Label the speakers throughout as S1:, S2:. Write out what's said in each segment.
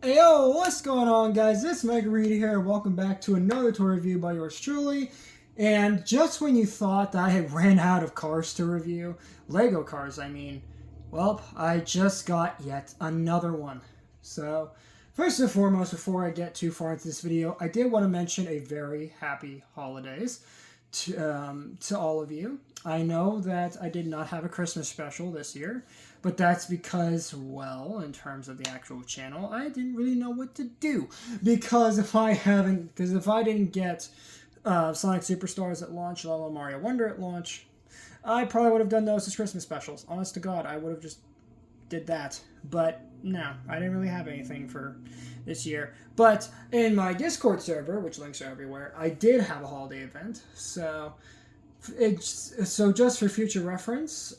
S1: Hey yo, what's going on guys? It's MRGang here. Welcome back to another toy review by yours truly. And just when you thought that I had ran out of cars to review, Lego cars I mean, well, I just got yet another one. So, first and foremost, before I get too far into this video, I did want to mention a very happy holidays to all of you. I know that I did not have a Christmas special this year, but that's because, well, in terms of the actual channel, I didn't really know what to do. Because if I didn't get Sonic Superstars at launch, let alone Mario Wonder at launch, I probably would have done those as Christmas specials. Honest to God, I would have just did that. But no, I didn't really have anything for this year. But in my Discord server, which links are everywhere, I did have a holiday event. So just for future reference,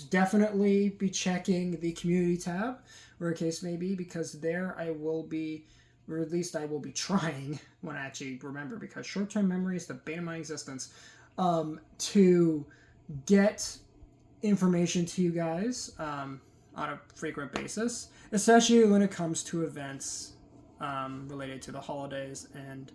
S1: definitely be checking the community tab, where a case may be, because there I will be, or at least I will be trying, when I actually remember, because short-term memory is the bane of my existence, to get information to you guys on a frequent basis, especially when it comes to events related to the holidays and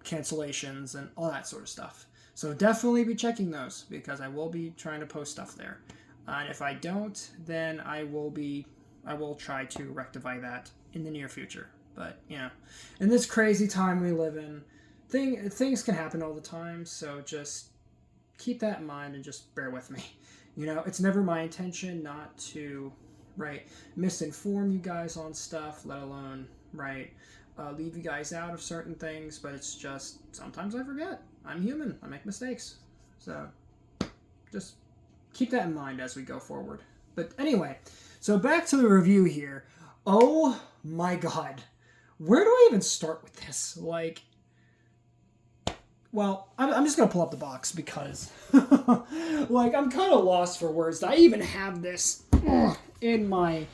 S1: cancellations and all that sort of stuff. So definitely be checking those, because I will be trying to post stuff there. And if I don't, then I will try to rectify that in the near future. But, you know, in this crazy time we live in, things can happen all the time, so just keep that in mind and just bear with me. You know, it's never my intention not to, misinform you guys on stuff, let alone, leave you guys out of certain things, but it's just, sometimes I forget. I'm human. I make mistakes. So, just keep that in mind as we go forward. But anyway, so back to the review here. Oh my god. Where do I even start with this? Well, I'm just going to pull up the box because, I'm kind of lost for words. I even have this in my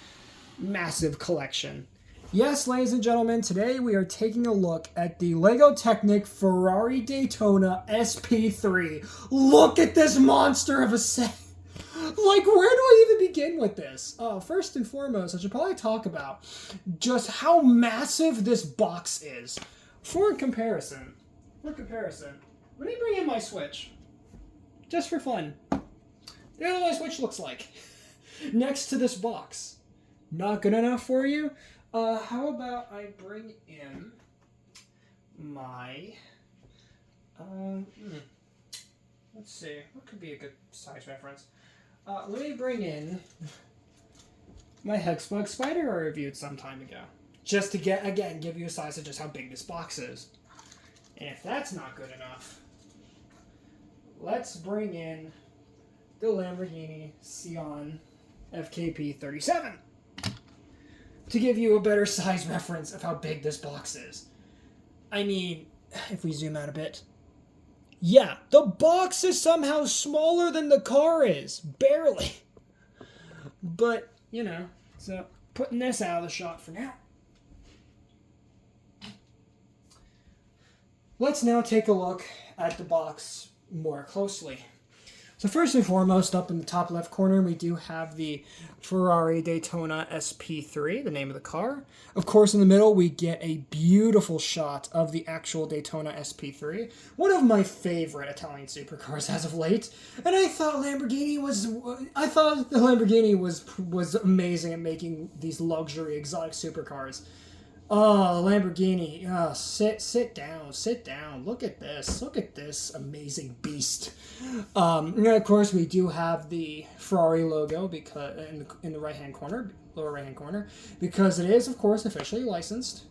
S1: massive collection. Yes, ladies and gentlemen, today we are taking a look at the Lego Technic Ferrari Daytona SP3. Look at this monster of a set. Where do I even begin with this? First and foremost, I should probably talk about just how massive this box is. For comparison, let me bring in my Switch. Just for fun. There's what my Switch looks like. Next to this box. Not good enough for you? How about I bring in my, let's see, what could be a good size reference? Let me bring in my Hexbug Spider I reviewed some time ago. Just to give you a size of just how big this box is. And if that's not good enough, let's bring in the Lamborghini Sion FKP 37. To give you a better size reference of how big this box is. I mean, if we zoom out a bit. Yeah, the box is somehow smaller than the car is. Barely. But, you know, so putting this out of the shot for now. Let's now take a look at the box more closely. So first and foremost, up in the top left corner, we do have the Ferrari Daytona SP3, the name of the car. Of course, in the middle, we get a beautiful shot of the actual Daytona SP3, one of my favorite Italian supercars as of late. And I thought the Lamborghini was amazing at making these luxury exotic supercars. Oh, Lamborghini. Oh, sit down. Look at this amazing beast. And of course, we do have the Ferrari logo because in the right-hand corner, lower right-hand corner, because it is, of course, officially licensed.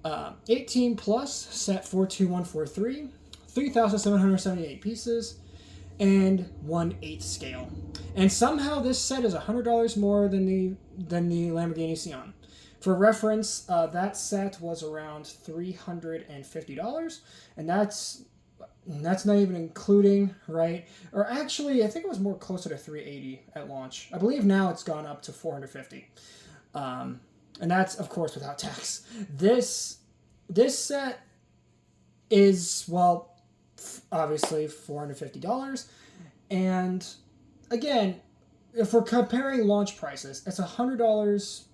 S1: 18 plus, set 42143, 3,778 pieces, and 1/8 scale. And somehow this set is $100 more than the Lamborghini Sion. For reference, that set was around $350, and that's not even including, or actually, I think it was more closer to $380 at launch. I believe now it's gone up to $450, and that's, of course, without tax. This set is, well, obviously $450, and again, if we're comparing launch prices, it's $100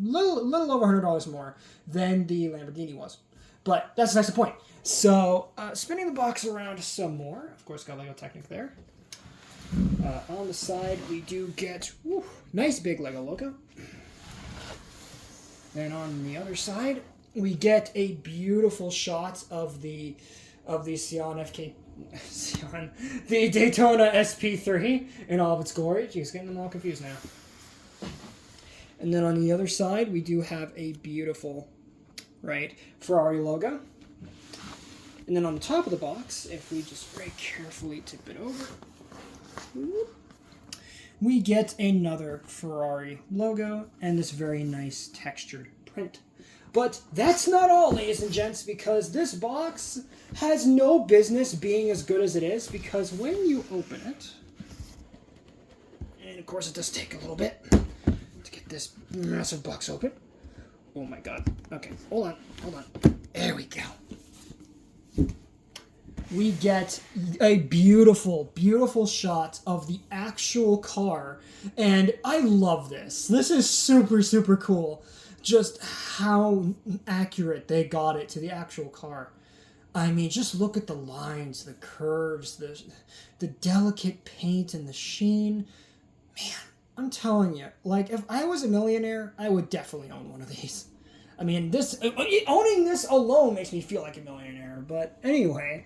S1: little over $100 more than the Lamborghini was. But that's the point. So, spinning the box around some more. Of course, got Lego Technic there. On the side, we do get nice big Lego logo. And on the other side, we get a beautiful shot of the the Daytona SP3 in all of its glory. Jeez, getting them all confused now. And then on the other side, we do have a beautiful, Ferrari logo. And then on the top of the box, if we just very carefully tip it over, we get another Ferrari logo and this very nice textured print. But that's not all, ladies and gents, because this box has no business being as good as it is, because when you open it, and of course it does take a little bit to get this massive box open. Oh my god. Okay, hold on. There we go. We get a beautiful, beautiful shot of the actual car, and I love this. This is super, super cool. Just how accurate they got it to the actual car. I mean, just look at the lines, the curves, the delicate paint and the sheen. Man, I'm telling you, if I was a millionaire, I would definitely own one of these. I mean, owning this alone makes me feel like a millionaire. But anyway,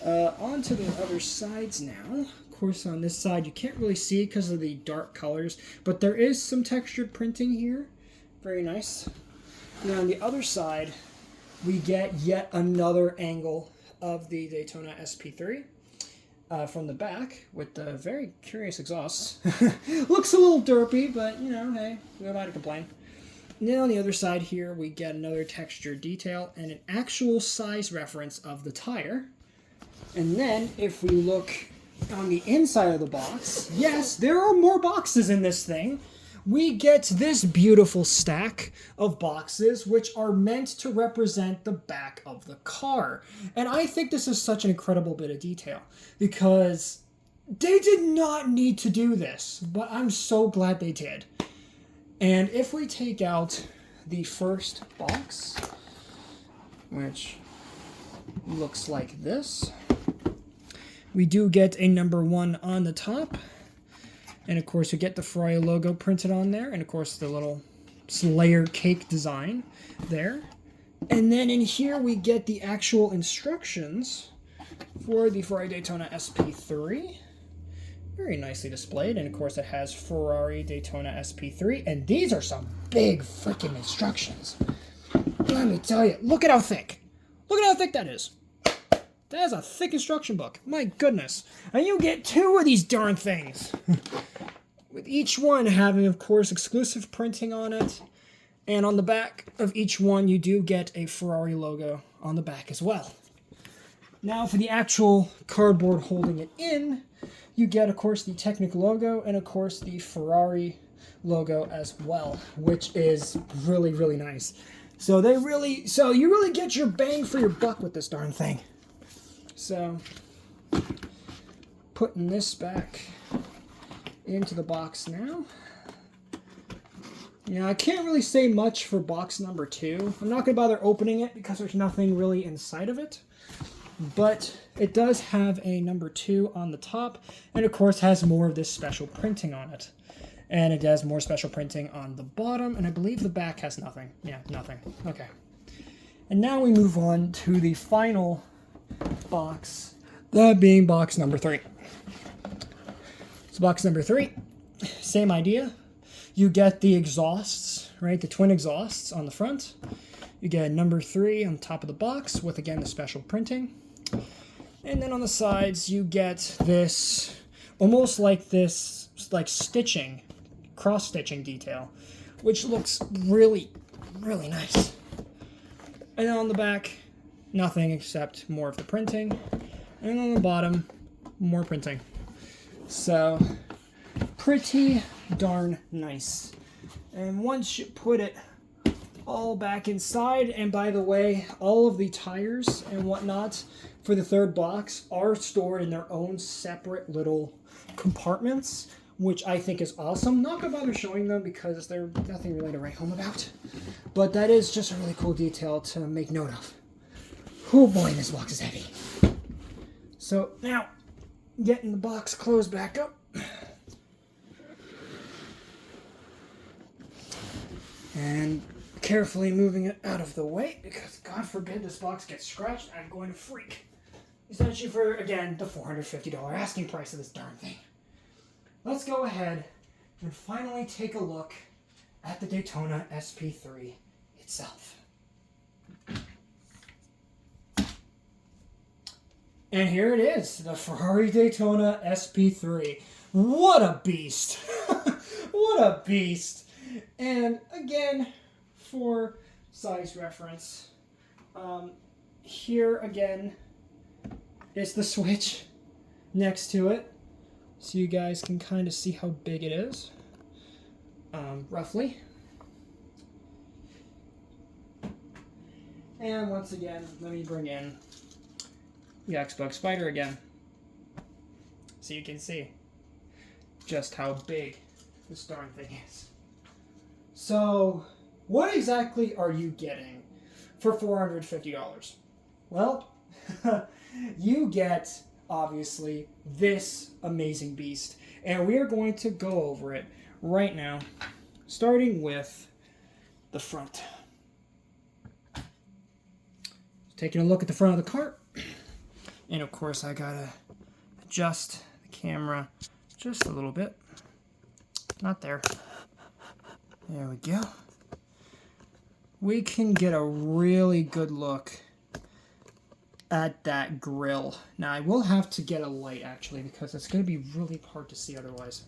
S1: on to the other sides now. Of course, on this side, you can't really see it because of the dark colors, but there is some textured printing here. Very nice. Now on the other side, we get yet another angle of the Daytona SP3 from the back with the very curious exhausts. Looks a little derpy, but hey, who am I to complain? And then on the other side here, we get another textured detail and an actual size reference of the tire. And then if we look on the inside of the box, yes, there are more boxes in this thing. We get this beautiful stack of boxes which are meant to represent the back of the car. And I think this is such an incredible bit of detail because they did not need to do this, but I'm so glad they did. And if we take out the first box, which looks like this, we do get a number 1 on the top. And of course, we get the Ferrari logo printed on there. And of course, the little layer cake design there. And then in here, we get the actual instructions for the Ferrari Daytona SP3. Very nicely displayed. And of course, it has Ferrari Daytona SP3. And these are some big freaking instructions. Let me tell you, look at how thick. Look at how thick that is. That is a thick instruction book. My goodness. And you get 2 of these darn things. With each one having, of course, exclusive printing on it. And on the back of each one, you do get a Ferrari logo on the back as well. Now, for the actual cardboard holding it in, you get, of course, the Technic logo and, of course, the Ferrari logo as well, which is really, really nice. So you really get your bang for your buck with this darn thing. So, putting this back into the box now. I can't really say much for box number 2. I'm not going to bother opening it because there's nothing really inside of it. But it does have a number 2 on the top, and of course has more of this special printing on it. And it has more special printing on the bottom, and I believe the back has nothing. Yeah, nothing. Okay. And now we move on to the final box, that being box number 3. So box number 3, same idea. You get the exhausts, the twin exhausts on the front. You get number 3 on top of the box with, again, the special printing. And then on the sides, you get this, almost like this, stitching, cross-stitching detail, which looks really, really nice. And then on the back, nothing except more of the printing. And on the bottom, more printing. So, pretty darn nice. And once you put it all back inside, and by the way, all of the tires and whatnot for the third box are stored in their own separate little compartments, which I think is awesome. Not gonna bother showing them because they're nothing really to write home about. But that is just a really cool detail to make note of. Oh boy, this box is heavy. So now, getting the box closed back up. And carefully moving it out of the way, because God forbid this box gets scratched, I'm going to freak. Essentially for, again, the $450 asking price of this darn thing. Let's go ahead and finally take a look at the Daytona SP3 itself. And here it is, the Ferrari Daytona SP3. What a beast! What a beast! And again, for size reference, here again is the switch next to it, so you guys can kind of see how big it is, roughly. And once again, let me bring in the Xbox Spider again, so you can see just how big this darn thing is. So, what exactly are you getting for $450? Well, you get, obviously, this amazing beast. And we are going to go over it right now, starting with the front. Taking a look at the front of the cart. And of course, I gotta adjust the camera just a little bit. Not there. There we go. We can get a really good look at that grill. Now, I will have to get a light, actually, because it's going to be really hard to see otherwise.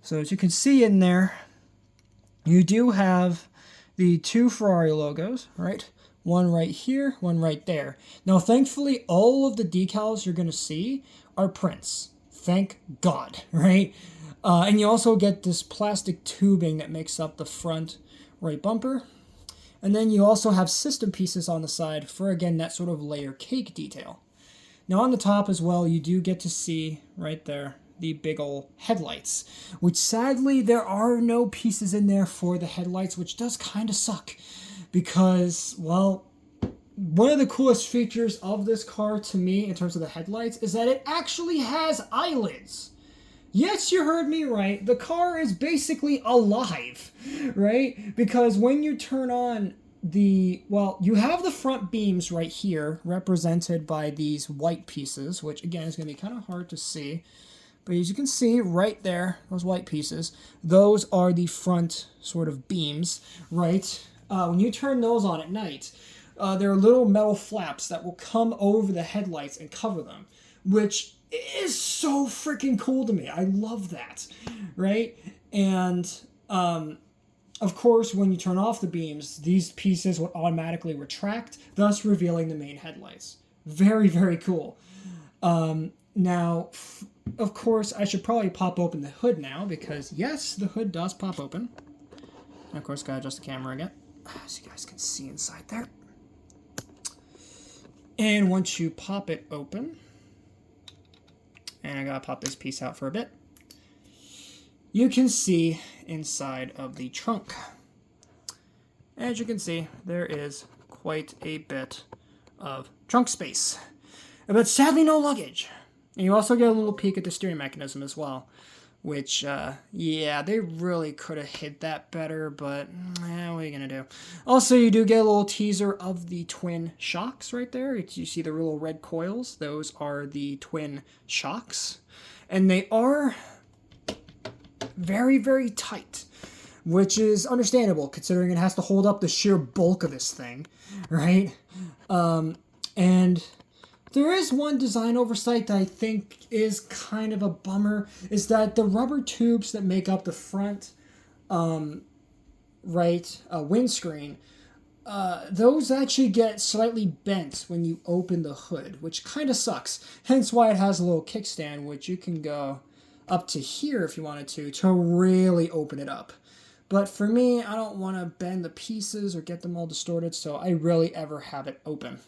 S1: So, as you can see in there, you do have the two Ferrari logos, right? One right here, one right there. Now, thankfully, all of the decals you're going to see are prints. Thank God, right? And you also get this plastic tubing that makes up the front right bumper. And then you also have system pieces on the side for, again, that sort of layer cake detail. Now on the top as well, you do get to see right there the big ol' headlights, which sadly there are no pieces in there for the headlights, which does kind of suck because, well, one of the coolest features of this car to me in terms of the headlights is that it actually has eyelids. Yes, you heard me right. The car is basically alive, right? Because when you turn on you have the front beams right here represented by these white pieces, which again is going to be kind of hard to see. But as you can see right there, those white pieces, those are the front sort of beams, right? When you turn those on at night, there are little metal flaps that will come over the headlights and cover them, which is so freaking cool to me. I love that, right? And of course, when you turn off the beams, these pieces will automatically retract, thus revealing the main headlights. Very, very cool. Now, of course, I should probably pop open the hood now because, yes, the hood does pop open. And of course, gotta adjust the camera again so you guys can see inside there. And once you pop it open, and I gotta pop this piece out for a bit, you can see inside of the trunk. As you can see, there is quite a bit of trunk space, but sadly no luggage. And you also get a little peek at the steering mechanism as well, which, yeah, they really could have hid that better, but what are you gonna do? Also, you do get a little teaser of the twin shocks right there. You see the little red coils? Those are the twin shocks. And they are very, very tight, which is understandable considering it has to hold up the sheer bulk of this thing, right? And there is one design oversight that I think is kind of a bummer, is that the rubber tubes that make up the front windscreen, those actually get slightly bent when you open the hood, which kind of sucks. Hence why it has a little kickstand, which you can go up to here if you wanted to really open it up. But for me, I don't want to bend the pieces or get them all distorted, so I rarely ever have it open.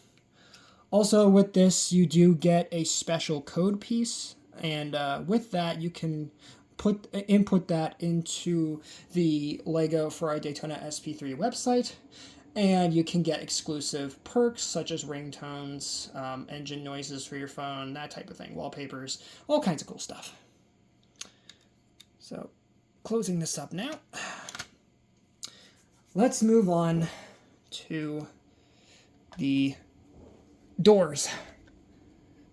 S1: Also, with this, you do get a special code piece, and with that, you can input that into the Lego Ferrari Daytona SP3 website, and you can get exclusive perks such as ringtones, engine noises for your phone, that type of thing, wallpapers, all kinds of cool stuff. So, closing this up now. Let's move on to the doors,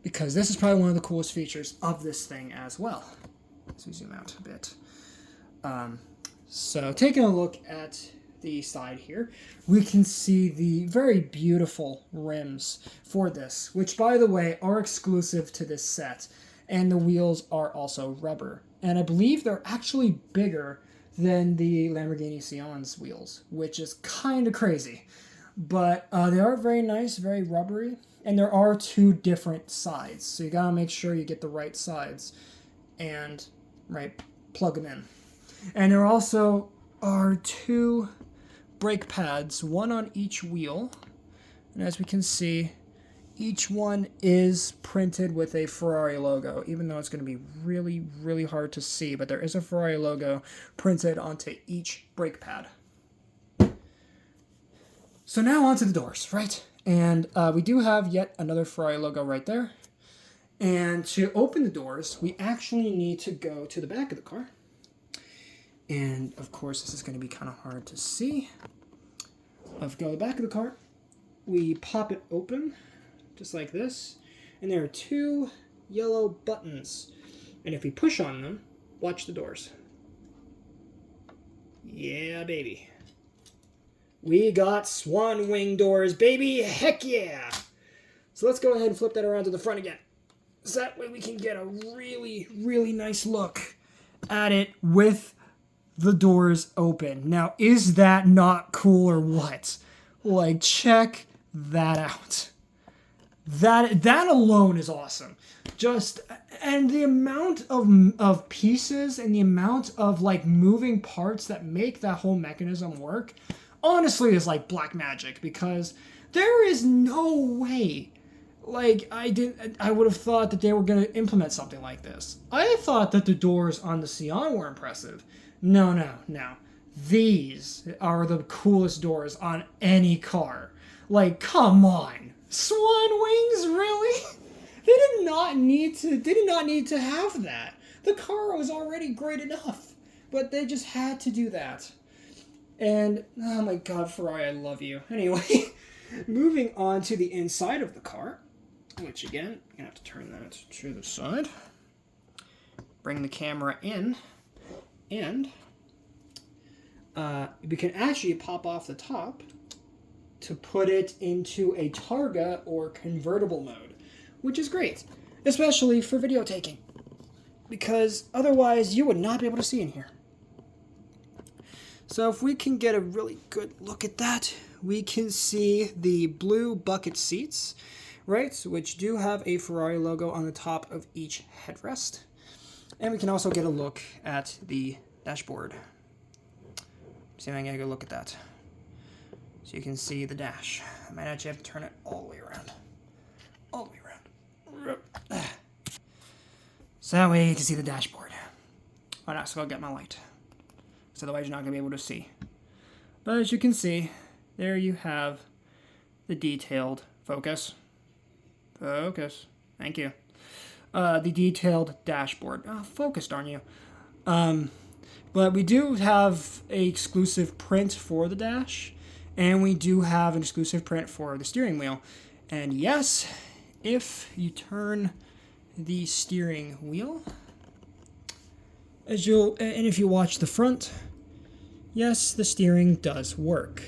S1: because this is probably one of the coolest features of this thing as well. Let's zoom out a bit. So taking a look at the side here, we can see the very beautiful rims for this, which by the way are exclusive to this set, and the wheels are also rubber. And I believe they're actually bigger than the Lamborghini Sion's wheels, which is kind of crazy. But they are very nice, very rubbery, and there are two different sides, so you gotta make sure you get the right sides and plug them in. And there also are two brake pads, one on each wheel, and as we can see, each one is printed with a Ferrari logo, even though it's going to be really, really hard to see, but there is a Ferrari logo printed onto each brake pad. So now onto the doors, right? And we do have yet another Ferrari logo right there. And to open the doors, we actually need to go to the back of the car. And of course, this is going to be kind of hard to see. If we go to the back of the car, we pop it open, just like this. And there are two yellow buttons. And if we push on them, watch the doors. Yeah, baby. We got swan wing doors, baby. Heck yeah. So let's go ahead and flip that around to the front again. So that way we can get a really, really nice look at it with the doors open. Now, is that not cool or what? Like, check that out. That alone is awesome. And the amount of pieces and the amount of like moving parts that make that whole mechanism work, honestly, is like black magic, because there is no way, like, I would have thought that they were going to implement something like this. I thought that the doors on the Sion were impressive. No. These are the coolest doors on any car. Like, come on. Swan wings, really? They did not need to have that. The car was already great enough, but they just had to do that. And, oh my god, Ferrari, I love you. Anyway, moving on to the inside of the car, which again, I'm going to have to turn that to the side. Bring the camera in, and we can actually pop off the top to put it into a Targa or convertible mode, which is great, especially for video taking, because otherwise you would not be able to see in here. So if we can get a really good look at that, we can see the blue bucket seats, right, which do have a Ferrari logo on the top of each headrest. And we can also get a look at the dashboard. See if I can get a good look at that. So you can see the dash. I might actually have to turn it all the way around. All the way around. So that way you can see the dashboard. Why not? So I'll get my light. So otherwise you're not going to be able to see. But as you can see, there you have the detailed focus. Thank you. The detailed dashboard. Oh, focused, aren't you? But we do have an exclusive print for the dash, and we do have an exclusive print for the steering wheel. And yes, if you turn the steering wheel, and if you watch the front, yes, the steering does work.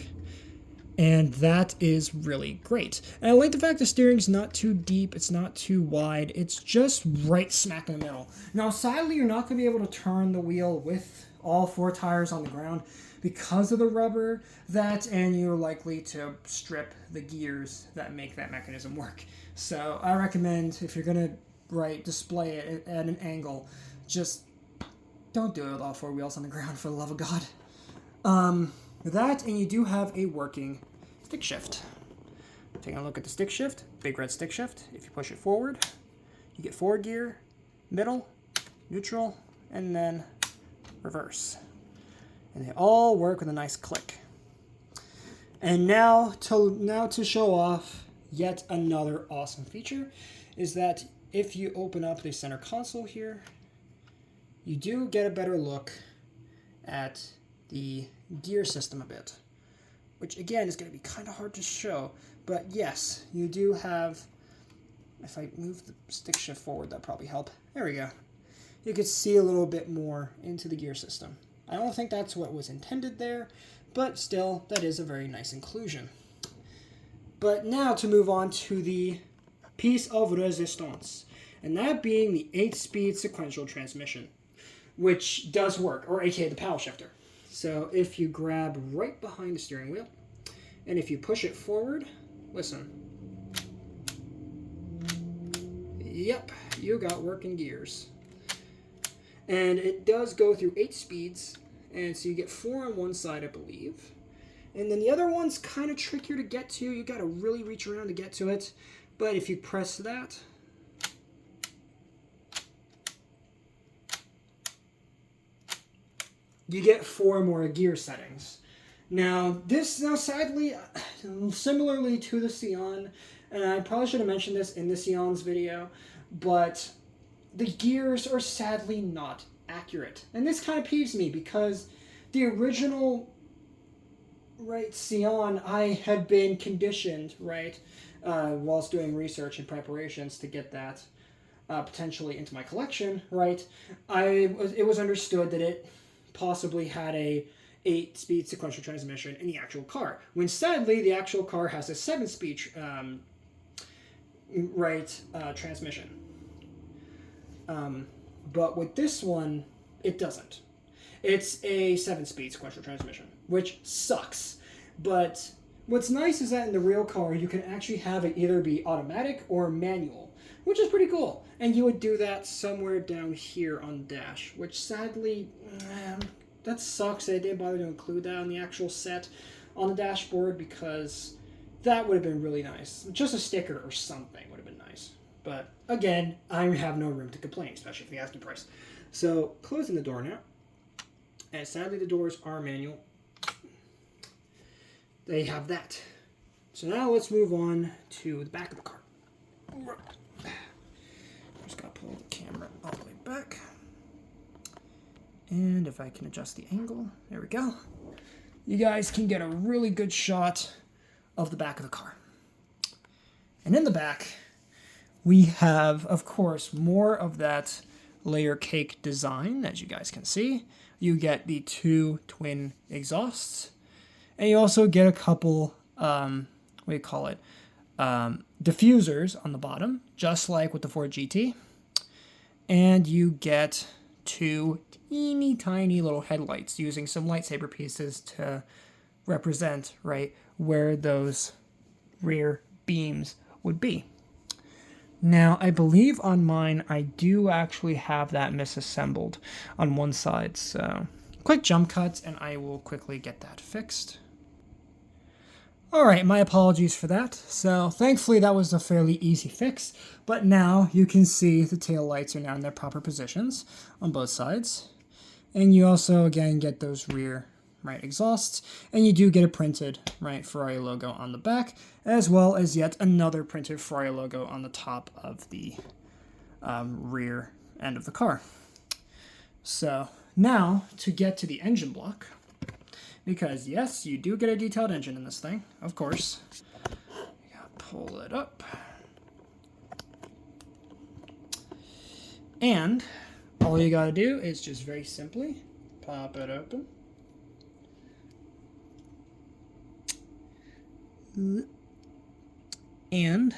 S1: And that is really great. And I like the fact the steering's not too deep, it's not too wide, it's just right smack in the middle. Now, sadly, you're not going to be able to turn the wheel with all four tires on the ground because of the rubber, and you're likely to strip the gears that make that mechanism work. So I recommend, if you're going to display it at an angle, just don't do it with all four wheels on the ground, for the love of God. That, and you do have a working stick shift. Taking a look at the stick shift, big red stick shift. If you push it forward, you get forward gear, middle, neutral, and then reverse. And they all work with a nice click. And now to show off yet another awesome feature is that if you open up the center console here, you do get a better look at the gear system a bit, which again is going to be kind of hard to show, but yes, you do have, if I move the stick shift forward, that'll probably help. There we go. You can see a little bit more into the gear system. I don't think that's what was intended there, but still, that is a very nice inclusion. But now to move on to the piece of resistance, and that being the 8-speed sequential transmission, which does work, or aka the paddle shifter. So if you grab right behind the steering wheel, and if you push it forward, listen. Yep, you got working gears. And it does go through 8 speeds, and so you get 4 on one side, I believe. And then the other one's kind of trickier to get to. You got to really reach around to get to it. But if you press that, you get 4 more gear settings. Now, sadly, similarly to the Sion, and I probably should have mentioned this in the Sion's video, but the gears are sadly not accurate. And this kind of peeves me because the original, Sion, I had been conditioned, whilst doing research and preparations to get that potentially into my collection, it was understood that it possibly had a 8-speed sequential transmission in the actual car, when sadly the actual car has a 7-speed transmission. But with this one, it doesn't. It's a 7-speed sequential transmission, which sucks. But what's nice is that in the real car, you can actually have it either be automatic or manual, which is pretty cool. And you would do that somewhere down here on the dash, which sadly, that sucks. They didn't bother to include that on the actual set on the dashboard because that would have been really nice. Just a sticker or something would have been nice. But again, I have no room to complain, especially for the asking price. So closing the door now. And sadly, the doors are manual. They have that. So now let's move on to the back of the car. Just gotta pull the camera all the way back. And if I can adjust the angle, there we go. You guys can get a really good shot of the back of the car. And in the back, we have, of course, more of that layer cake design, as you guys can see. You get the 2 twin exhausts, and you also get a couple, diffusers on the bottom, just like with the Ford GT. And you get 2 teeny tiny little headlights using some lightsaber pieces to represent, where those rear beams would be. Now, I believe on mine, I do actually have that misassembled on one side, so quick jump cuts, and I will quickly get that fixed. Alright, my apologies for that. So, thankfully that was a fairly easy fix, but now you can see the tail lights are now in their proper positions on both sides. And you also, again, get those rear exhausts, and you do get a printed Ferrari logo on the back, as well as yet another printed Ferrari logo on the top of the rear end of the car. So now to get to the engine block, because yes, you do get a detailed engine in this thing, of course. You gotta pull it up, and all you gotta do is just very simply pop it open. And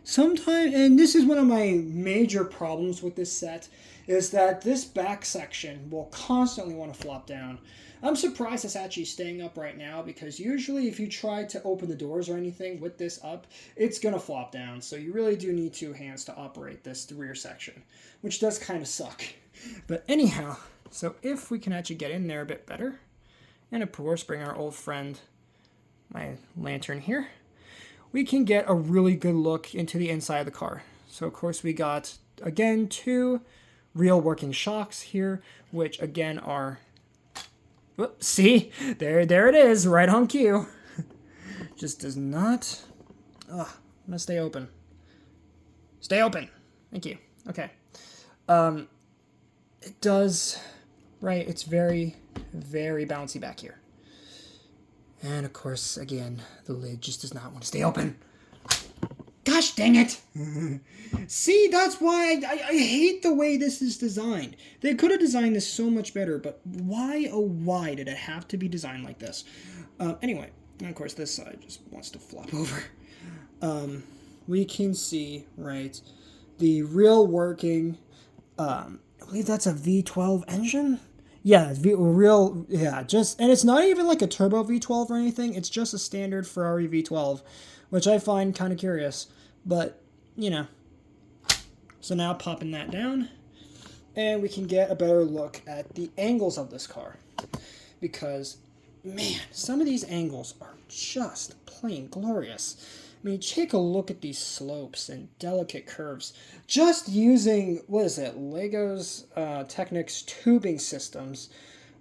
S1: this is one of my major problems with this set, is that this back section will constantly want to flop down. I'm surprised it's actually staying up right now, because usually if you try to open the doors or anything with this up, it's going to flop down. So you really do need 2 hands to operate this rear section, which does kind of suck. But anyhow, so if we can actually get in there a bit better, and of course bring our old friend, my lantern here, we can get a really good look into the inside of the car. So of course we got, again, 2 real working shocks here, which again are, whoop, see, there it is, right on cue. Just does not, I'm gonna stay open. Stay open. Thank you. Okay. It does, right, it's very, very bouncy back here. And of course, again, the lid just does not want to stay open. Gosh dang it! See, that's why I hate the way this is designed. They could have designed this so much better, but why, oh why did it have to be designed like this? Anyway, and of course this side just wants to flop over. We can see, right, the real working, I believe that's a V12 engine? Yeah, and it's not even like a turbo V12 or anything, it's just a standard Ferrari V12, which I find kind of curious, but, you know. So now popping that down, and we can get a better look at the angles of this car, because, man, some of these angles are just plain glorious. I mean, take a look at these slopes and delicate curves. Just using, what is it, Lego's Technic's tubing systems,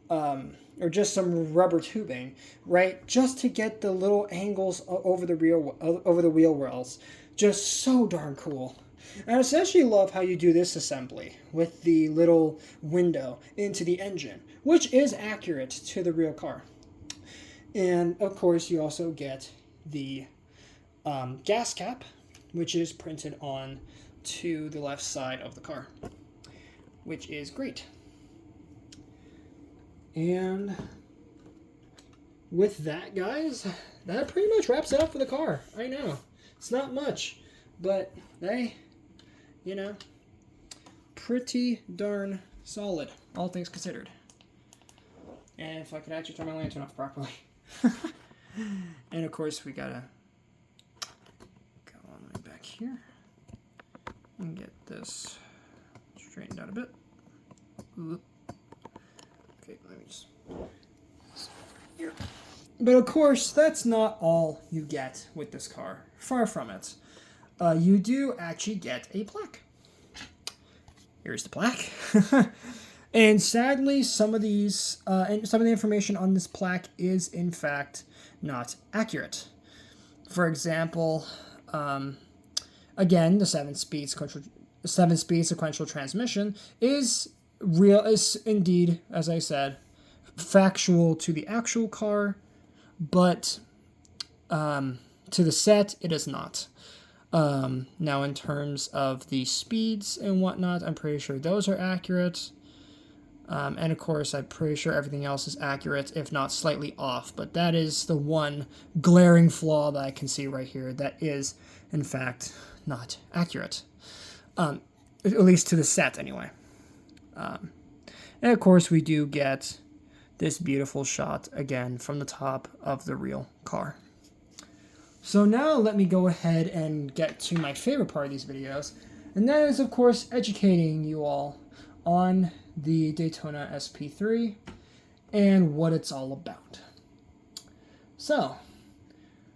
S1: or just some rubber tubing, right? Just to get the little angles over the wheel wells. Just so darn cool. And I essentially love how you do this assembly with the little window into the engine, which is accurate to the real car. And, of course, you also get the gas cap, which is printed on to the left side of the car, which is great. And with that, guys, that pretty much wraps it up for the car. I know, it's not much, but hey, you know, pretty darn solid, all things considered. And if I could actually turn my lantern off properly. And of course, we gotta go all the way back here and get this straightened out a bit. Oop. Okay, let me just here. But of course, that's not all you get with this car. Far from it. You do actually get a plaque. Here's the plaque. And sadly, some of these, and some of the information on this plaque is in fact not accurate. For example, again, the 7-speed sequential transmission is indeed, as I said, factual to the actual car, but to the set, it is not. Now, in terms of the speeds and whatnot, I'm pretty sure those are accurate. And of course, I'm pretty sure everything else is accurate, if not slightly off. But that is the one glaring flaw that I can see right here that is, in fact, not accurate. At least to the set, anyway. And of course, we do get this beautiful shot, again, from the top of the real car. So now let me go ahead and get to my favorite part of these videos. And that is, of course, educating you all on the Daytona SP3 and what it's all about. So,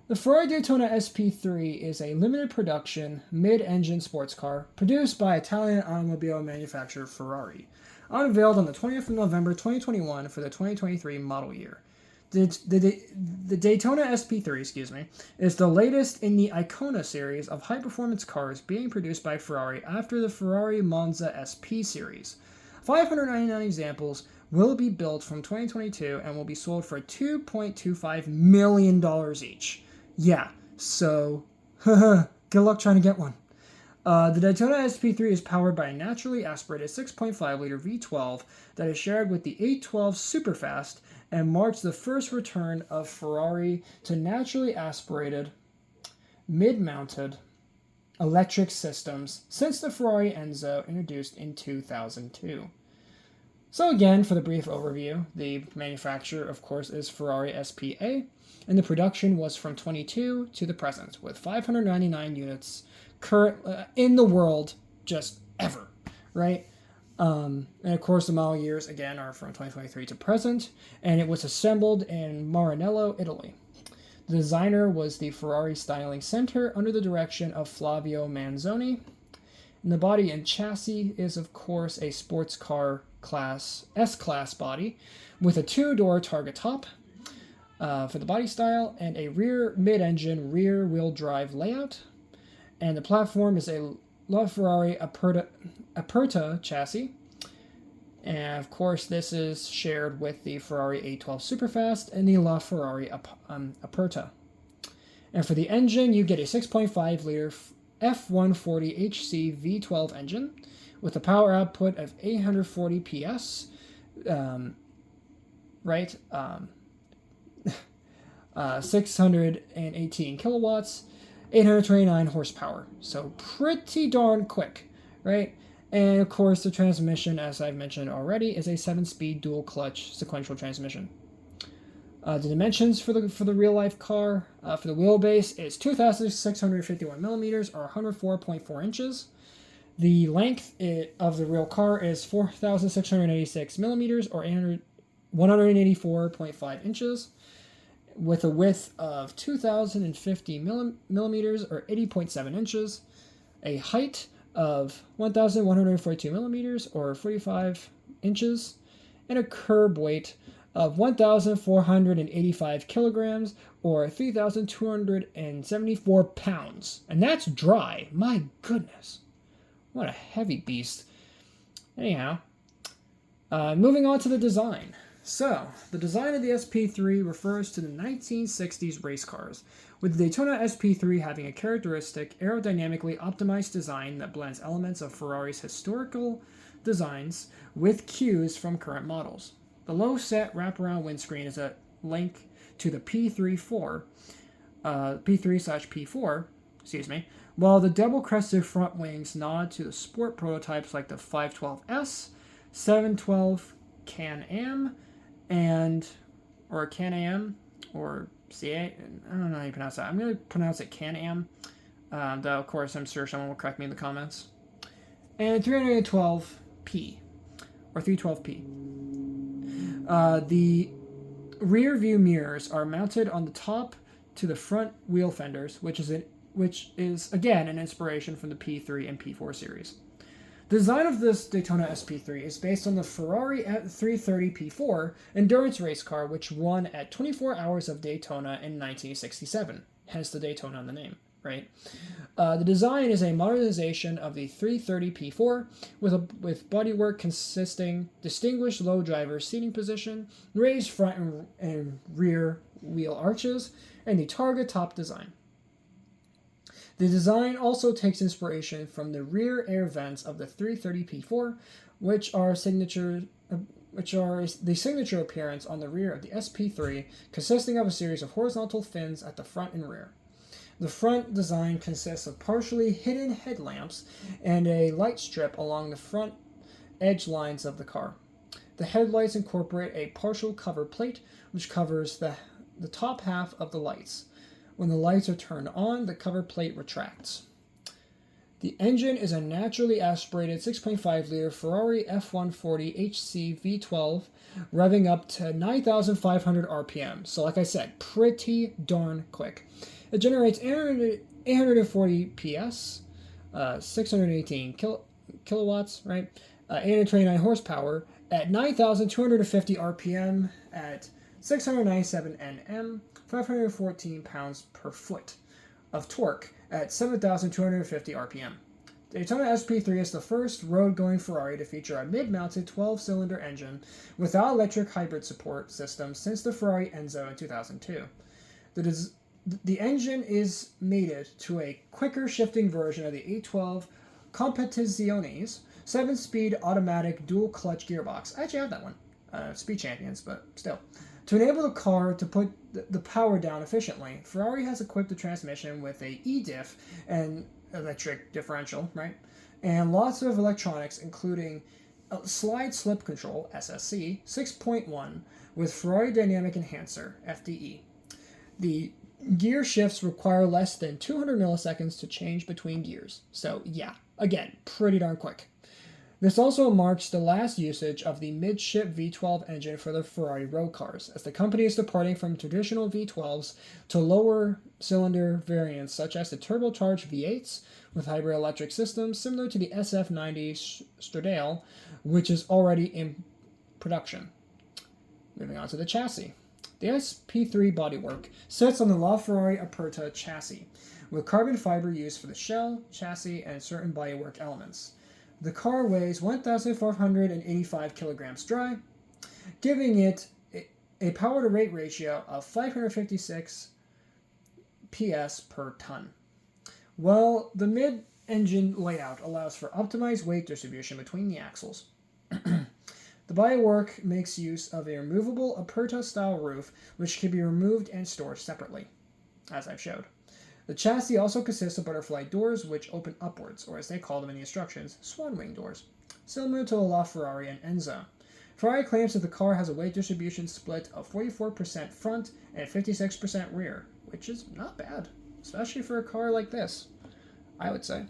S1: the Ferrari Daytona SP3 is a limited production mid-engine sports car produced by Italian automobile manufacturer Ferrari, unveiled on the 20th of November 2021 for the 2023 model year. The Daytona SP3, is the latest in the Icona series of high-performance cars being produced by Ferrari after the Ferrari Monza SP series. 599 examples will be built from 2022 and will be sold for $2.25 million each. Yeah, so good luck trying to get one. The Daytona SP3 is powered by a naturally aspirated 6.5-liter V12 that is shared with the 812 Superfast and marks the first return of Ferrari to naturally aspirated, mid-mounted electric systems since the Ferrari Enzo introduced in 2002. So again, for the brief overview, the manufacturer, of course, is Ferrari SPA, and the production was from 22 to the present, with 599 units current in the world, just ever, right? And of course, the model years, again, are from 2023 to present, and it was assembled in Maranello, Italy. The designer was the Ferrari Styling Center under the direction of Flavio Manzoni. And the body and chassis is, of course, a sports car class, S-Class body with a 2-door target top for the body style and a rear mid-engine rear-wheel drive layout. And the platform is a LaFerrari Aperta chassis. And, of course, this is shared with the Ferrari 812 Superfast and the LaFerrari Aperta. And for the engine, you get a 6.5-liter F140HC V12 engine with a power output of 840 PS, 618 kilowatts, 829 horsepower. So pretty darn quick, right? And of course, the transmission, as I've mentioned already, is a 7-speed dual clutch sequential transmission. The dimensions for the real life car for the wheelbase is 2,651 millimeters or 104.4 inches. The length of the real car is 4,686 millimeters or 184.5 inches, with a width of 2,050 millimeters or 80.7 inches, a height of 1,142 millimeters or 45 inches, and a curb weight of 1,485 kilograms or 3,274 pounds. And that's dry. My goodness. What a heavy beast. Anyhow, moving on to the design. So, the design of the SP3 refers to the 1960s race cars, with the Daytona SP3 having a characteristic, aerodynamically optimized design that blends elements of Ferrari's historical designs with cues from current models. The low-set wraparound windscreen is a link to the P3/P4, while the double-crested front wings nod to the sport prototypes like the 512S, 712 Can-Am, or Can-Am, or CA, I don't know how you pronounce that. I'm going to pronounce it Can-Am, though of course I'm sure someone will correct me in the comments. And 312P, or 312P. The rear view mirrors are mounted on the top to the front wheel fenders, which is again an inspiration from the P3 and P4 series. The design of this Daytona SP3 is based on the Ferrari 330 P4 endurance race car, which won at 24 Hours of Daytona in 1967, hence the Daytona in the name, right? The design is a modernization of the 330 P4 with bodywork consisting distinguished low driver seating position, raised front and rear wheel arches, and the target top design. The design also takes inspiration from the rear air vents of the 330 P4, which are the signature appearance on the rear of the SP3, consisting of a series of horizontal fins at the front and rear. The front design consists of partially hidden headlamps and a light strip along the front edge lines of the car. The headlights incorporate a partial cover plate, which covers the top half of the lights. When the lights are turned on, the cover plate retracts. The engine is a naturally aspirated 6.5-liter Ferrari F140 HC V12, revving up to 9,500 RPM. So like I said, pretty darn quick. It generates 840 PS, 618 kilowatts, right? 829 horsepower at 9,250 RPM at 697 Nm, 514 pounds per foot of torque at 7,250 RPM. The Daytona SP3 is the first road-going Ferrari to feature a mid-mounted 12-cylinder engine without electric hybrid support system since the Ferrari Enzo in 2002. The engine is mated to a quicker shifting version of the 812 Competiciones 7-speed automatic dual-clutch gearbox. I actually have that one. Speed Champions, but still. To enable the car to put the power down efficiently, Ferrari has equipped the transmission with a e-diff and electric differential, right? And lots of electronics, including a slide slip control, SSC, 6.1, with Ferrari Dynamic Enhancer, FDE. The gear shifts require less than 200 milliseconds to change between gears. So yeah, again, pretty darn quick. This also marks the last usage of the midship V12 engine for the Ferrari road cars, as the company is departing from traditional V12s to lower cylinder variants such as the turbocharged V8s with hybrid electric systems similar to the SF90 Stradale, which is already in production. Moving on to the chassis. The SP3 bodywork sits on the LaFerrari Aperta chassis, with carbon fiber used for the shell, chassis, and certain bodywork elements. The car weighs 1,485 kilograms dry, giving it a power-to-weight ratio of 556 PS per ton. While the mid-engine layout allows for optimized weight distribution between the axles, the bodywork makes use of a removable Aperta-style roof, which can be removed and stored separately, as I've showed. The chassis also consists of butterfly doors, which open upwards, or as they call them in the instructions, swan wing doors, similar to the LaFerrari and Enzo. Ferrari claims that the car has a weight distribution split of 44% front and 56% rear, which is not bad, especially for a car like this, I would say.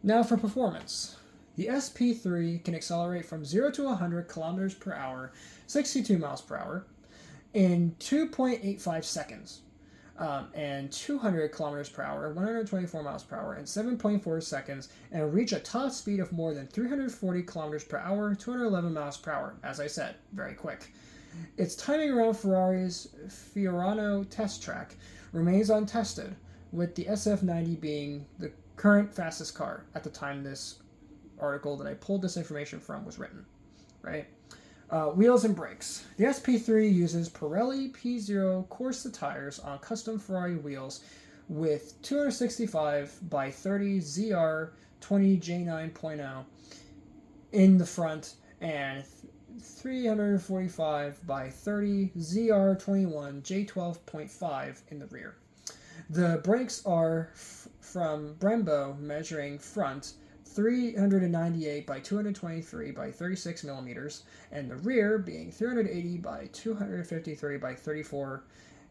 S1: Now for performance. The SP3 can accelerate from 0 to 100 kilometers per hour, 62 miles per hour, in 2.85 seconds, and 200 kilometers per hour, 124 miles per hour, in 7.4 seconds, and reach a top speed of more than 340 kilometers per hour, 211 miles per hour. As I said, very quick. Its timing around Ferrari's Fiorano test track remains untested, with the SF90 being the current fastest car at the time this article that I pulled this information from was written, right? Wheels and brakes. The SP3 uses Pirelli P0 Corsa tires on custom Ferrari wheels with 265 by 30 ZR 20 J9.0 in the front and 345 by 30 ZR21 J12.5 in the rear. The brakes are from Brembo, measuring front 398 by 223 by 36 millimeters, and the rear being 380 by 253 by 34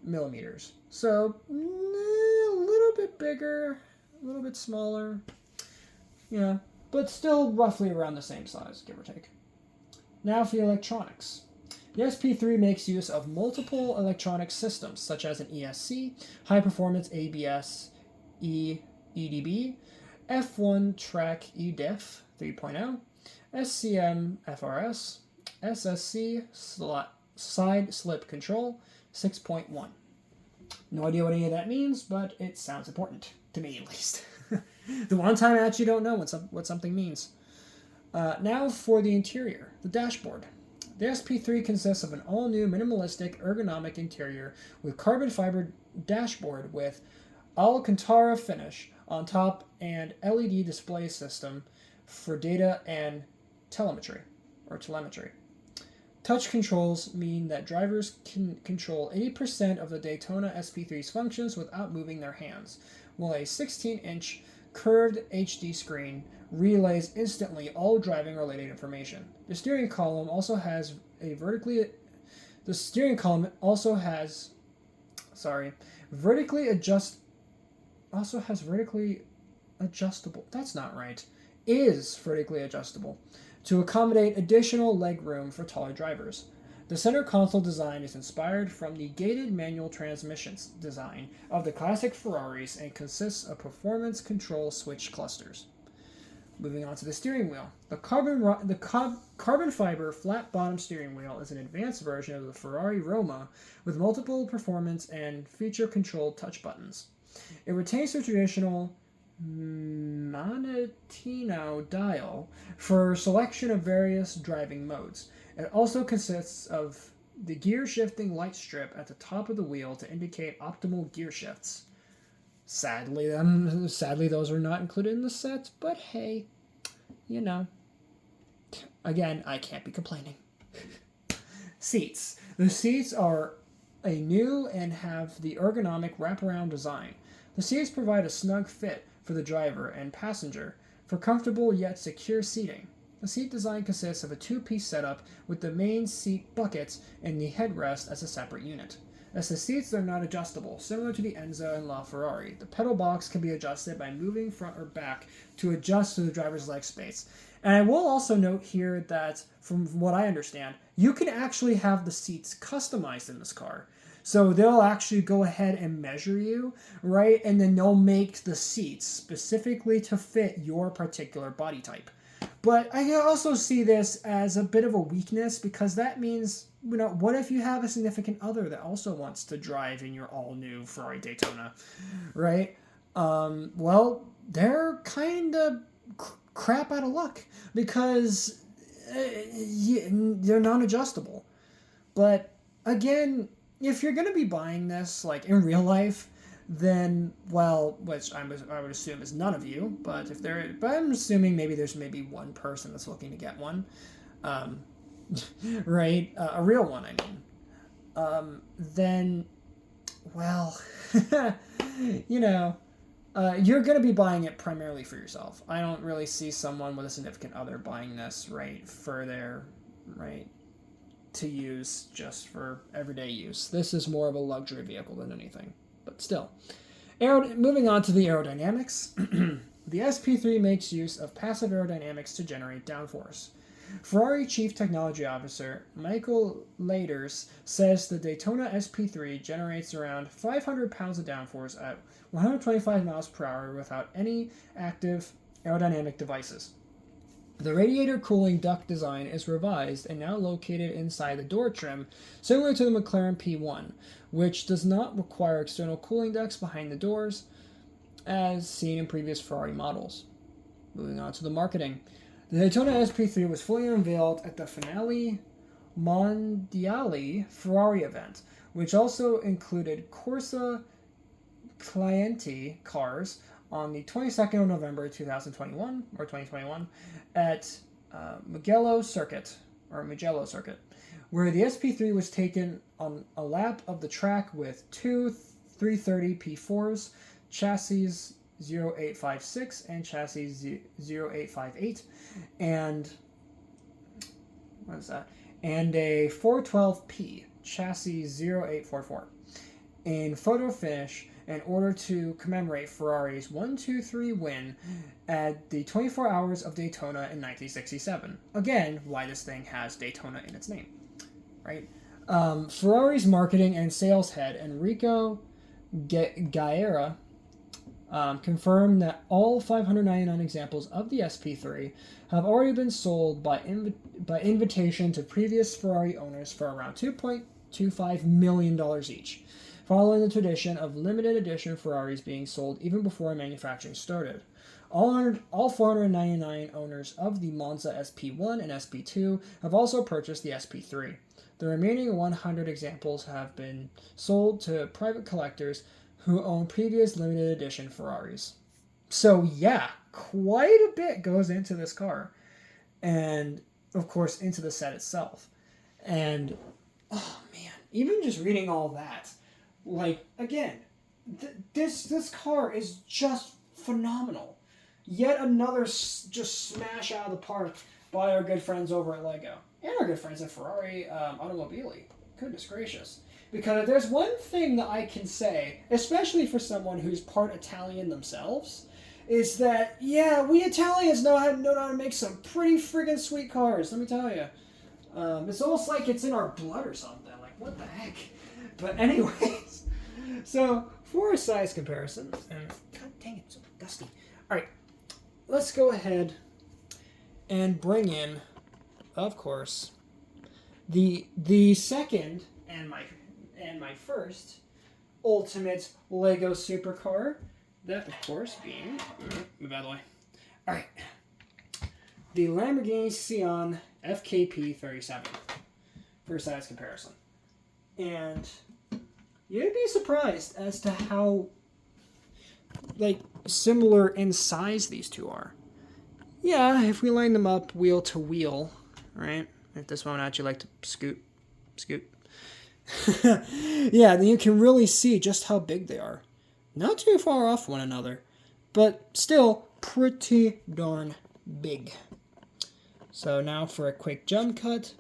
S1: millimeters. So a little bit bigger, a little bit smaller, but still roughly around the same size, give or take. Now for the electronics. The SP3 makes use of multiple electronic systems, such as an ESC, high performance ABS EDB, F1 Track eDiff 3.0, SCM FRS, SSC Side Slip Control 6.1. No idea what any of that means, but it sounds important, to me at least. The one time I actually don't know what something means. Now for the interior, the dashboard. The SP3 consists of an all-new minimalistic ergonomic interior with carbon fiber dashboard with Alcantara finish on top and LED display system for data and telemetry. Touch controls mean that drivers can control 80% of the Daytona SP3's functions without moving their hands, while a 16-inch curved HD screen relays instantly all driving-related information. The steering column also has vertically adjustable. That's not right. Is vertically adjustable to accommodate additional leg room for taller drivers. The center console design is inspired from the gated manual transmissions design of the classic Ferraris and consists of performance control switch clusters. Moving on to the steering wheel. The carbon fiber flat bottom steering wheel is an advanced version of the Ferrari Roma with multiple performance and feature controlled touch buttons. It retains the traditional Manettino dial for selection of various driving modes. It also consists of the gear shifting light strip at the top of the wheel to indicate optimal gear shifts. Sadly, those are not included in the set, but hey, Again, I can't be complaining. Seats. The seats are a new and have the ergonomic wraparound design. The seats provide a snug fit for the driver and passenger for comfortable yet secure seating. The seat design consists of a two-piece setup with the main seat buckets and the headrest as a separate unit. As the seats are not adjustable, similar to the Enzo and LaFerrari, the pedal box can be adjusted by moving front or back to adjust to the driver's leg space. And I will also note here that, from what I understand, you can actually have the seats customized in this car. So they'll actually go ahead and measure you, right? And then they'll make the seats specifically to fit your particular body type. But I also see this as a bit of a weakness, because that means, what if you have a significant other that also wants to drive in your all-new Ferrari Daytona, right? Well, they're kind of crap out of luck, because they're non-adjustable. But again, if you're going to be buying this like in real life, then, well, which I would assume is none of you, but I'm assuming there's maybe one person that's looking to get one, right? A real one, I mean. Then, well, you're going to be buying it primarily for yourself. I don't really see someone with a significant other buying this, right, for their, right, to use just for everyday use. This is more of a luxury vehicle than anything. But still. Moving on to the aerodynamics. The SP3 makes use of passive aerodynamics to generate downforce. Ferrari Chief Technology Officer Michael Laders says the Daytona SP3 generates around 500 pounds of downforce at 125 miles per hour without any active aerodynamic devices. The radiator cooling duct design is revised and now located inside the door trim, similar to the McLaren P1, which does not require external cooling ducts behind the doors, as seen in previous Ferrari models. Moving on to the marketing. The Daytona SP3 was fully unveiled at the Finale Mondiale Ferrari event, which also included Corsa Clienti cars on the 22nd of November 2021 at Mugello Circuit, where the SP3 was taken on a lap of the track with two 330 P4s, chassis 0856 and chassis 0858, and a 412P chassis 0844 in photo finish, in order to commemorate Ferrari's 1-2-3 win at the 24 Hours of Daytona in 1967. Again, why this thing has Daytona in its name, right? Ferrari's marketing and sales head, Enrico Gaera, confirmed that all 599 examples of the SP3 have already been sold by invitation to previous Ferrari owners for around $2.25 million each, following the tradition of limited edition Ferraris being sold even before manufacturing started. All 499 owners of the Monza SP1 and SP2 have also purchased the SP3. The remaining 100 examples have been sold to private collectors who own previous limited edition Ferraris. So yeah, quite a bit goes into this car. And, of course, into the set itself. And, oh man, even just reading all that, like, again, this car is just phenomenal. Yet another just smash out of the park by our good friends over at Lego. And our good friends at Ferrari Automobili. Goodness gracious. Because if there's one thing that I can say, especially for someone who's part Italian themselves, is that, yeah, we Italians know how to make some pretty friggin' sweet cars, let me tell you. It's almost like it's in our blood or something. Like, what the heck? But anyways, so for a size comparison, and god dang it, it's so gusty. Alright, let's go ahead and bring in, of course, the second and my first ultimate Lego supercar. That, of course, being, move out of the way. Alright, the Lamborghini Sian FKP 37 for a size comparison. And you'd be surprised as to how, like, similar in size these two are. Yeah, if we line them up wheel to wheel, right? If this one actually like to scoot. Yeah, then you can really see just how big they are. Not too far off one another, but still pretty darn big. So now for a quick jump cut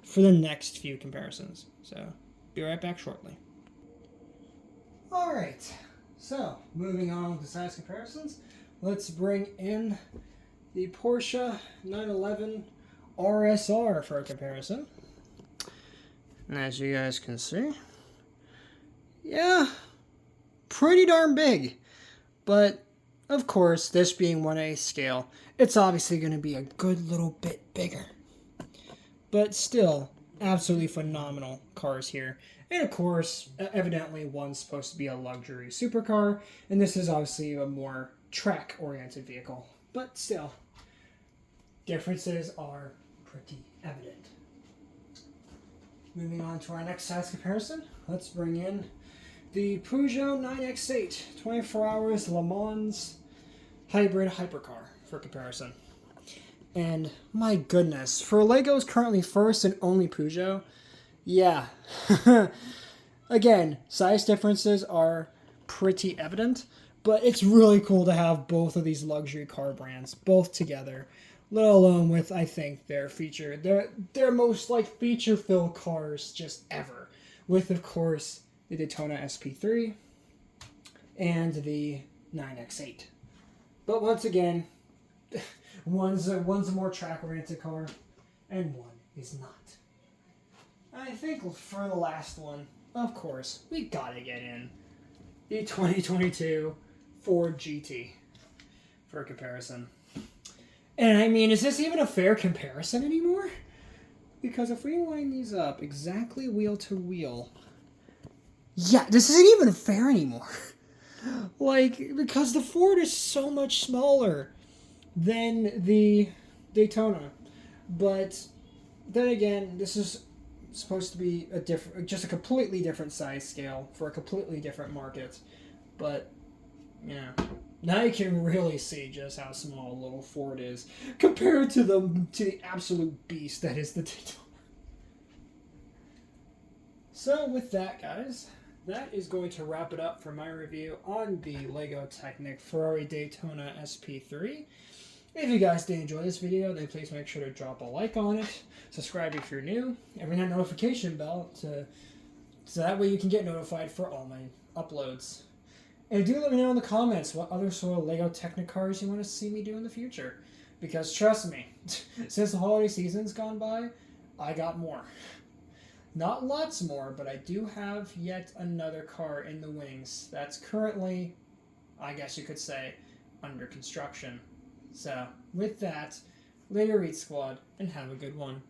S1: for the next few comparisons. So, be right back shortly. Alright, so moving on with the size comparisons, let's bring in the Porsche 911 RSR for a comparison. And as you guys can see, yeah, pretty darn big. But, of course, this being 1/8 scale, it's obviously going to be a good little bit bigger. But still, absolutely phenomenal cars here. And of course, evidently one's supposed to be a luxury supercar, and this is obviously a more track-oriented vehicle. But still, differences are pretty evident. Moving on to our next size comparison, let's bring in the Peugeot 9X8 24 Hours Le Mans Hybrid Hypercar for comparison. And my goodness, for Lego's currently first and only Peugeot, yeah. Again, size differences are pretty evident, but it's really cool to have both of these luxury car brands both together, let alone with, I think, their most like feature-filled cars just ever, with of course the Daytona SP3 and the 9X8. But once again, one's a more track-oriented car, and one is not. I think for the last one, of course, we gotta get in the 2022 Ford GT for a comparison. And I mean, is this even a fair comparison anymore? Because if we line these up exactly wheel to wheel, yeah, this isn't even fair anymore. Like, because the Ford is so much smaller than the Daytona. But then again, this is supposed to be just a completely different size scale for a completely different market. But yeah, now you can really see just how small little Ford is compared to the absolute beast that is the Daytona. So with that, guys, that is going to wrap it up for my review on the Lego Technic Ferrari Daytona SP3. If you guys did enjoy this video, then please make sure to drop a like on it, subscribe if you're new, and ring that notification bell so that way you can get notified for all my uploads. And do let me know in the comments what other sort of Lego Technic cars you want to see me do in the future. Because trust me, since the holiday season's gone by, I got more. Not lots more, but I do have yet another car in the wings that's currently, I guess you could say, under construction. So, with that, later Eat Squad, and have a good one.